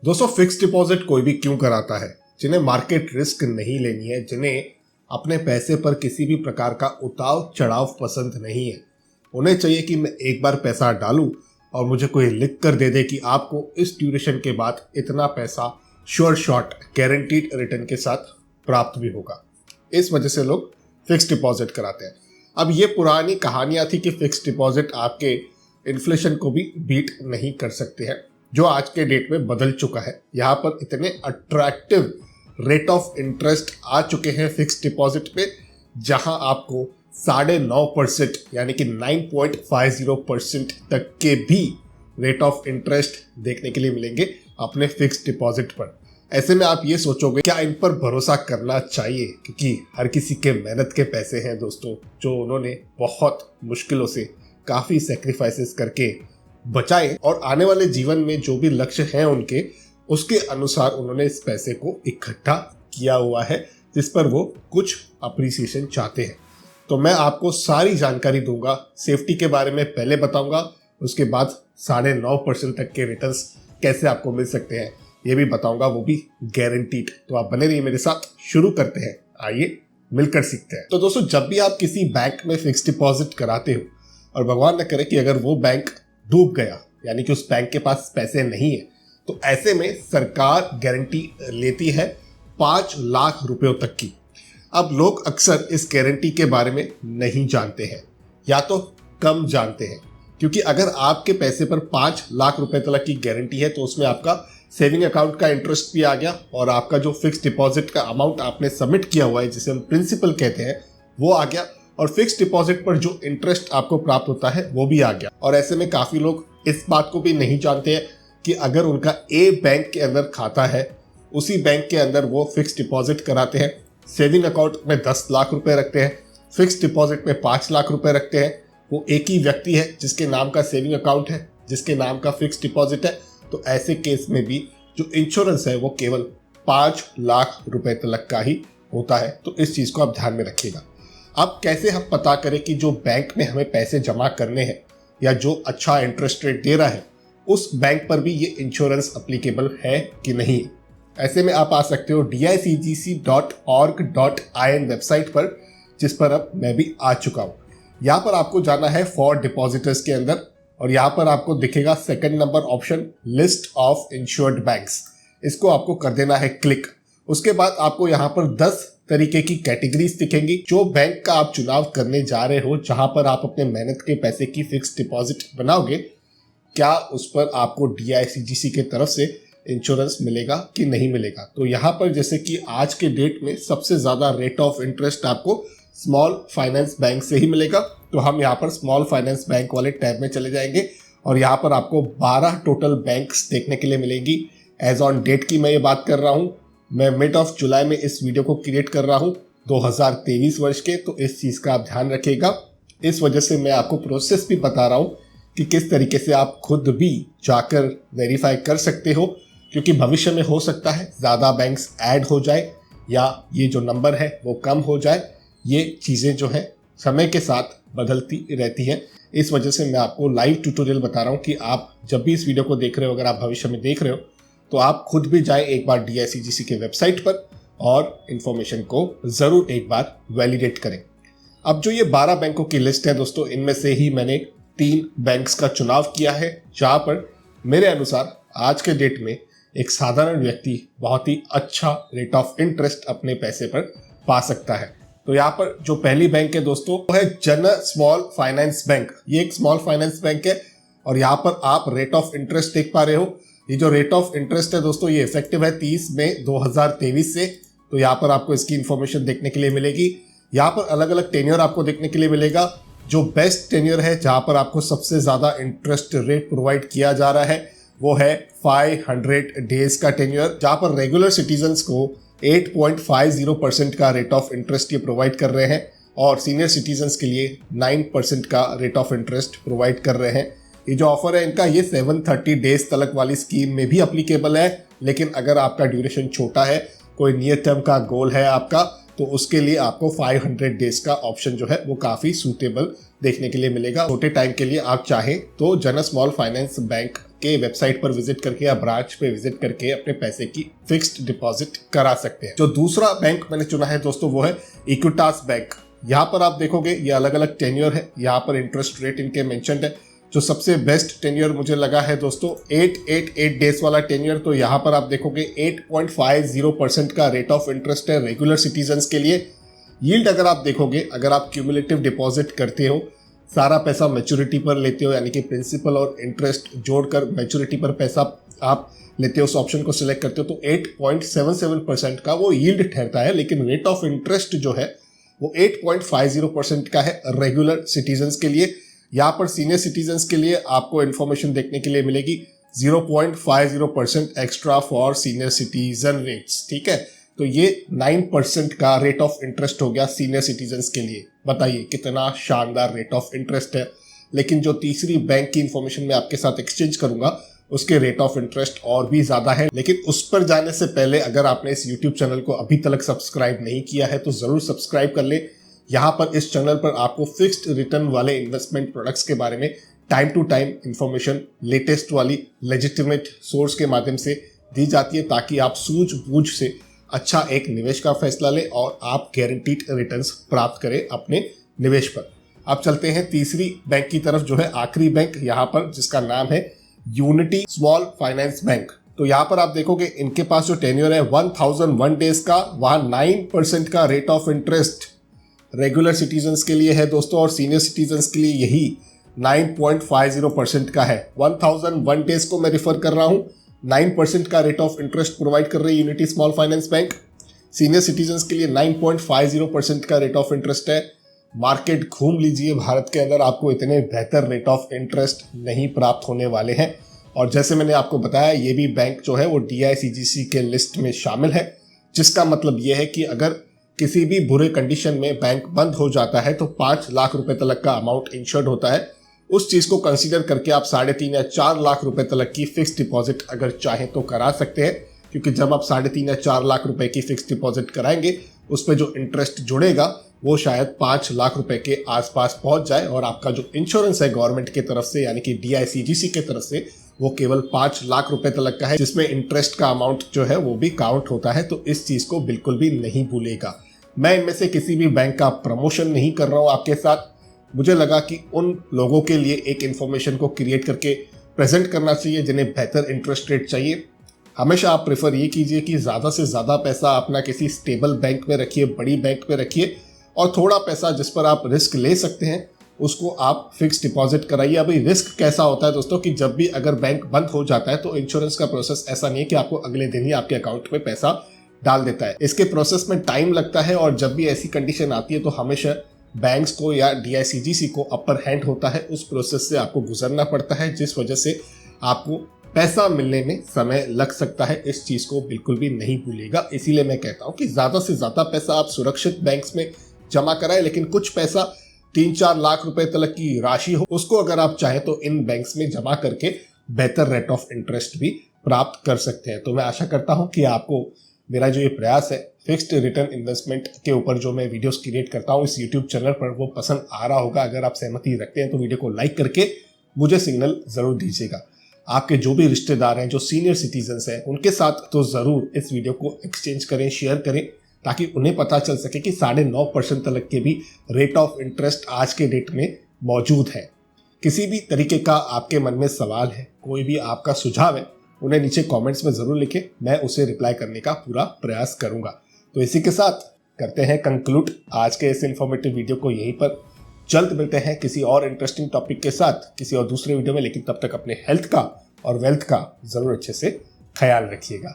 दोस्तों fix deposit कोई भी क्यों कराता है? जिन्हें मार्केट रिस्क नहीं लेनी है, जिन्हें अपने पैसे पर किसी भी प्रकार का उतार चढ़ाव पसंद नहीं है, उन्हें चाहिए कि मैं एक बार पैसा डालूं और मुझे कोई लिख कर दे दे कि आपको इस ड्यूरेशन के बाद इतना पैसा श्योर शॉट गारंटीड रिटर्न के साथ प्राप्त भी होगा। इस वजह से लोग फिक्स डिपॉजिट कराते हैं। अब ये पुरानी कहानियां थी कि फिक्स डिपॉजिट आपके इन्फ्लेशन को भी बीट नहीं कर सकते हैं, जो आज के डेट में बदल चुका है। यहाँ पर इतने अट्रैक्टिव रेट ऑफ इंटरेस्ट आ चुके हैं फिक्स डिपॉजिट पे, जहां आपको 9.5% यानी कि 9.50% तक के भी रेट ऑफ इंटरेस्ट देखने के लिए मिलेंगे अपने फिक्स डिपॉजिट पर। ऐसे में आप ये सोचोगे क्या इन पर भरोसा करना चाहिए, क्योंकि हर किसी के मेहनत के पैसे हैं दोस्तों, जो उन्होंने बहुत मुश्किलों से काफ़ी सेक्रीफाइसेस करके बचाए और आने वाले जीवन में जो भी लक्ष्य हैं उनके, उसके अनुसार उन्होंने इस पैसे को इकट्ठा किया हुआ है, जिस पर वो कुछ अप्रिसिएशन चाहते हैं। तो मैं आपको सारी जानकारी दूंगा, सेफ्टी के बारे में पहले बताऊंगा, उसके बाद 9.5% तक के रिटर्न्स कैसे आपको मिल सकते हैं ये भी बताऊंगा, वो भी गारंटीड। तो आप बने रहिए मेरे साथ, शुरू करते हैं, आइए मिलकर सीखते हैं। तो दोस्तों, जब भी आप किसी बैंक में फिक्स डिपॉजिट कराते हो और भगवान न करे कि अगर वो बैंक डूब गया, यानी कि उस बैंक के पास पैसे नहीं है, तो ऐसे में सरकार गारंटी लेती है 5 लाख रुपयों तक की। अब लोग अक्सर इस गारंटी के बारे में नहीं जानते हैं या तो कम जानते हैं, क्योंकि अगर आपके पैसे पर 5 लाख रुपए तक की गारंटी है तो उसमें आपका सेविंग अकाउंट का इंटरेस्ट भी आ गया और आपका जो फिक्स डिपॉजिट का अमाउंट आपने सबमिट किया हुआ है, जिसे हम प्रिंसिपल कहते हैं, वो आ गया और फिक्स डिपॉजिट पर जो इंटरेस्ट आपको प्राप्त होता है वो भी आ गया। और ऐसे में काफ़ी लोग इस बात को भी नहीं जानते हैं कि अगर उनका ए बैंक के अंदर खाता है, उसी बैंक के अंदर वो फिक्स डिपॉजिट कराते हैं, सेविंग अकाउंट में 10 लाख रुपए रखते हैं, फिक्स डिपॉजिट में 5 लाख रुपए रखते हैं, वो एक ही व्यक्ति है जिसके नाम का सेविंग अकाउंट है, जिसके नाम का फिक्स डिपॉजिट है, तो ऐसे केस में भी जो इंश्योरेंस है वो केवल 5 लाख रुपए तक का ही होता है। तो इस चीज़ को आप ध्यान में रखिएगा। अब कैसे हम पता करें कि जो बैंक में हमें पैसे जमा करने हैं या जो अच्छा इंटरेस्ट रेट दे रहा है, उस बैंक पर भी ये इंश्योरेंस अप्लीकेबल है कि नहीं? ऐसे में आप आ सकते हो dicgc.org.in वेबसाइट पर, जिस पर अब मैं भी आ चुका हूँ। यहाँ पर आपको जाना है फॉर डिपॉजिटर्स के अंदर और यहाँ पर आपको दिखेगा second number option, list of insured banks. इसको आपको कर देना है क्लिक। उसके बाद आपको यहाँ पर 10 तरीके की कैटेगरीज दिखेंगी। जो बैंक का आप चुनाव करने जा रहे हो, जहां पर आप अपने मेहनत के पैसे की फिक्स डिपॉजिट बनाओगे, क्या उस पर आपको DICGC के तरफ से इंश्योरेंस मिलेगा कि नहीं मिलेगा? तो यहाँ पर जैसे कि आज के डेट में सबसे ज़्यादा रेट ऑफ इंटरेस्ट आपको स्मॉल फाइनेंस बैंक से ही मिलेगा, तो हम यहाँ पर स्मॉल फाइनेंस बैंक वाले टैब में चले जाएंगे और यहाँ पर आपको 12 टोटल बैंक्स देखने के लिए मिलेंगी। एज ऑन डेट की मैं ये बात कर रहा हूँ, मैं मिड ऑफ जुलाई में इस वीडियो को क्रिएट कर रहा हूँ 2023 वर्ष के, तो इस चीज़ का आप ध्यान रखिएगा। इस वजह से मैं आपको प्रोसेस भी बता रहा हूँ कि किस तरीके से आप खुद भी जाकर वेरीफाई कर सकते हो, क्योंकि भविष्य में हो सकता है ज़्यादा बैंक्स ऐड हो जाए या ये जो नंबर है वो कम हो जाए। ये चीज़ें जो है समय के साथ बदलती रहती हैं। इस वजह से मैं आपको लाइव ट्यूटोरियल बता रहा हूँ कि आप जब भी इस वीडियो को देख रहे हो, अगर आप भविष्य में देख रहे हो, तो आप खुद भी जाएं एक बार DICGC के वेबसाइट पर और इन्फॉर्मेशन को ज़रूर एक बार वैलिडेट करें। अब जो ये 12 बैंकों की लिस्ट है दोस्तों, इनमें से ही मैंने 3 बैंक्स का चुनाव किया है, जहाँ पर मेरे अनुसार आज के डेट में एक साधारण व्यक्ति बहुत ही अच्छा रेट ऑफ इंटरेस्ट अपने पैसे पर पा सकता है। तो यहाँ पर जो पहली बैंक है दोस्तों, वो है जन स्मॉल फाइनेंस बैंक। ये एक स्मॉल फाइनेंस बैंक है और यहाँ पर आप रेट ऑफ इंटरेस्ट देख पा रहे हो। ये जो रेट ऑफ इंटरेस्ट है दोस्तों, ये इफेक्टिव है 30 मई 2023 से। तो यहाँ पर आपको इसकी इन्फॉर्मेशन देखने के लिए मिलेगी। यहाँ पर अलग अलग टेन्योर आपको देखने के लिए मिलेगा। जो बेस्ट टेन्योर है, जहाँ पर आपको सबसे ज़्यादा इंटरेस्ट रेट प्रोवाइड किया जा रहा है, वो है 500 डेज का टेन्योर, जहाँ पर रेगुलर सिटीजन्स को 8.50% का रेट ऑफ इंटरेस्ट ये प्रोवाइड कर रहे हैं और सीनियर सिटीजन्स के लिए 9% का रेट ऑफ इंटरेस्ट प्रोवाइड कर रहे हैं। ये जो ऑफर है इनका, ये 730 डेज तलक वाली स्कीम में भी अप्लीकेबल है, लेकिन अगर आपका ड्यूरेशन छोटा है, कोई नियर टर्म का गोल है आपका, तो उसके लिए आपको 500 डेज का ऑप्शन जो है वो काफ़ी सूटेबल देखने के लिए मिलेगा। छोटे टाइम के लिए आप चाहें तो जन स्मॉल फाइनेंस बैंक के वेबसाइट पर विजिट करके या ब्रांच पे विजिट करके अपने पैसे की फिक्स्ड डिपॉजिट करा सकते हैं। जो दूसरा बैंक मैंने चुना है दोस्तों वो है इक्विटास बैंक। यहाँ पर आप देखोगे ये अलग अलग टेन्योर है, यहाँ पर इंटरेस्ट रेट इनके मेंशन्ड है। जो सबसे बेस्ट टेन्योर मुझे लगा है दोस्तों 888 डेज वाला टेन्योर। तो यहाँ पर आप देखोगे 8.50% का रेट ऑफ इंटरेस्ट है रेगुलर सिटीजन्स के लिए। यील्ड अगर आप देखोगे, अगर आप क्यूमुलेटिव डिपॉजिट करते हो, सारा पैसा मैच्योरिटी पर लेते हो, यानी कि प्रिंसिपल और इंटरेस्ट जोड़कर मैच्योरिटी पर पैसा आप लेते हो, उस ऑप्शन को सिलेक्ट करते हो तो 8.77% का वो यील्ड ठहरता है। लेकिन रेट ऑफ इंटरेस्ट जो है वो 8.50% का है रेगुलर सिटीजन्स के लिए। यहाँ पर सीनियर सिटीजन्स के लिए आपको इन्फॉर्मेशन देखने के लिए मिलेगी 0.50% extra for senior citizen rates. ठीक है, तो ये 9% का रेट ऑफ इंटरेस्ट हो गया सीनियर सिटीजन्स के लिए। बताइए कितना शानदार रेट ऑफ इंटरेस्ट है। लेकिन जो तीसरी बैंक की इंफॉर्मेशन मैं आपके साथ एक्सचेंज करूंगा उसके रेट ऑफ इंटरेस्ट और भी ज्यादा है। लेकिन उस पर जाने से पहले अगर आपने इस यूट्यूब चैनल को अभी तक सब्सक्राइब नहीं किया है तो जरूर सब्सक्राइब कर ले। यहाँ पर इस चैनल पर आपको फिक्स्ड रिटर्न वाले इन्वेस्टमेंट प्रोडक्ट्स के बारे में time to time information latest वाली लेजिटिमेट सोर्स के माध्यम से दी जाती है, ताकि आप सूझबूझ से अच्छा एक निवेश का फैसला लें और आप गारंटीड रिटर्न्स प्राप्त करें अपने निवेश पर। अब चलते हैं तीसरी बैंक की तरफ, जो है आखिरी बैंक यहाँ पर, जिसका नाम है यूनिटी स्मॉल फाइनेंस बैंक। तो यहाँ पर आप देखोगे इनके पास जो टेन्योर है 1001 डेज का, वहाँ 9% का rate of interest regular citizens के लिए है दोस्तों, और सीनियर सिटीजन्स के लिए यही 9.50% का है। 1001 डेज को मैं रिफर कर रहा हूँ। 9% का रेट ऑफ इंटरेस्ट प्रोवाइड कर रही है unity small finance bank. Senior citizens के लिए 9.50% का रेट ऑफ इंटरेस्ट है। मार्केट घूम लीजिए, भारत के अंदर आपको इतने बेहतर रेट ऑफ इंटरेस्ट नहीं प्राप्त होने वाले हैं। और जैसे मैंने आपको बताया, ये भी बैंक जो है वो DICGC के लिस्ट में शामिल है, जिसका मतलब ये है कि अगर किसी भी बुरे कंडीशन में बैंक बंद हो जाता है तो 5 लाख रुपए तक का अमाउंट इंश्योर्ड होता है। उस चीज को कंसीडर करके आप 3.5 या 4 लाख रुपए तक की फिक्स डिपॉजिट अगर चाहें तो करा सकते हैं, क्योंकि जब आप 3.5 या 4 लाख रुपए की फिक्स डिपॉजिट कराएंगे उस पर जो इंटरेस्ट जुड़ेगा वो शायद 5 लाख रुपए के आसपास पहुंच जाए, और आपका जो इंश्योरेंस है गवर्नमेंट की तरफ से यानी कि DICGC की तरफ से वो केवल 5 लाख रुपए तक का है, जिसमें इंटरेस्ट का अमाउंट जो है वो भी काउंट होता है। तो इस चीज को बिल्कुल भी नहीं भूलेगा। मैं इनमें से किसी भी बैंक का प्रमोशन नहीं कर रहा हूं आपके साथ। मुझे लगा कि उन लोगों के लिए एक इन्फॉर्मेशन को क्रिएट करके प्रेजेंट करना चाहिए जिन्हें बेहतर इंटरेस्ट रेट चाहिए। हमेशा आप प्रेफर ये कीजिए कि ज़्यादा से ज़्यादा पैसा अपना किसी स्टेबल बैंक में रखिए, बड़ी बैंक में रखिए, और थोड़ा पैसा जिस पर आप रिस्क ले सकते हैं उसको आप फिक्स डिपॉजिट कराइए। अभी रिस्क कैसा होता है दोस्तों कि जब भी अगर बैंक बंद हो जाता है तो इंश्योरेंस का प्रोसेस ऐसा नहीं है कि आपको अगले दिन ही आपके अकाउंट में पैसा डाल देता है। इसके प्रोसेस में टाइम लगता है, और जब भी ऐसी कंडीशन आती है तो हमेशा बैंक्स को या DICGC को अपर हैंड होता है। उस प्रोसेस से आपको गुजरना पड़ता है, जिस वजह से आपको पैसा मिलने में समय लग सकता है। इस चीज को बिल्कुल भी नहीं भूलिएगा। इसीलिए मैं कहता हूं कि ज्यादा से ज्यादा पैसा आप सुरक्षित बैंक्स में जमा कराएं, लेकिन कुछ पैसा 3-4 लाख रुपए तक की राशि हो उसको अगर आप चाहें तो इन बैंक्स में जमा करके बेहतर रेट ऑफ इंटरेस्ट भी प्राप्त कर सकते हैं। तो मैं आशा करता हूं कि आपको मेरा जो ये प्रयास है फिक्स्ड रिटर्न इन्वेस्टमेंट के ऊपर जो मैं वीडियोस क्रिएट करता हूं इस यूट्यूब चैनल पर, वो पसंद आ रहा होगा। अगर आप सहमति रखते हैं तो वीडियो को लाइक करके मुझे सिग्नल जरूर दीजिएगा। आपके जो भी रिश्तेदार हैं जो सीनियर सिटीजन्स हैं उनके साथ तो ज़रूर इस वीडियो को एक्सचेंज करें, शेयर करें, ताकि उन्हें पता चल सके कि 9.5% तक के भी रेट ऑफ इंटरेस्ट आज के डेट में मौजूद है। किसी भी तरीके का आपके मन में सवाल है, कोई भी आपका सुझाव है, उन्हें नीचे कमेंट्स में ज़रूर लिखें, मैं उसे रिप्लाई करने का पूरा प्रयास करूंगा। तो इसी के साथ करते हैं कंक्लूड आज के इस इन्फॉर्मेटिव वीडियो को यहीं पर। जल्द मिलते हैं किसी और इंटरेस्टिंग टॉपिक के साथ किसी और दूसरे वीडियो में, लेकिन तब तक अपने हेल्थ का और वेल्थ का ज़रूर अच्छे से ख्याल रखिएगा।